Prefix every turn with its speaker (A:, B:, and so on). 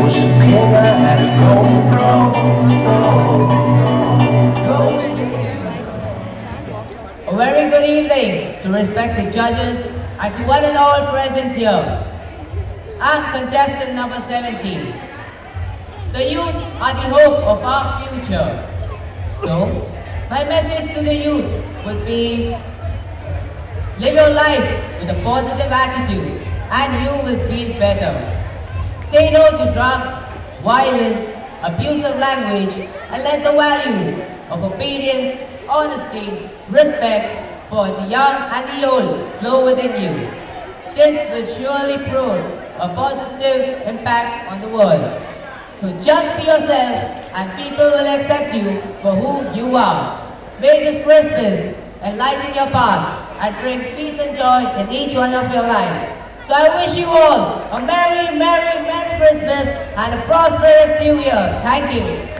A: was a king I had to go through. Those days.
B: A very good evening to respected judges and to one and all present here. I'm contestant number 17. The youth are the hope of our future. So, my message to the youth would be, live your life with a positive attitude and you will feel better. Say no to drugs, violence, abusive language, and let the values of obedience, honesty, respect for the young and the old flow within you. This will surely prove a positive impact on the world. So just be yourself and people will accept you for who you are. May this Christmas enlighten your path and bring peace and joy in each one of your lives. So I wish you all a Merry, Merry, Merry Christmas and a prosperous New Year. Thank you.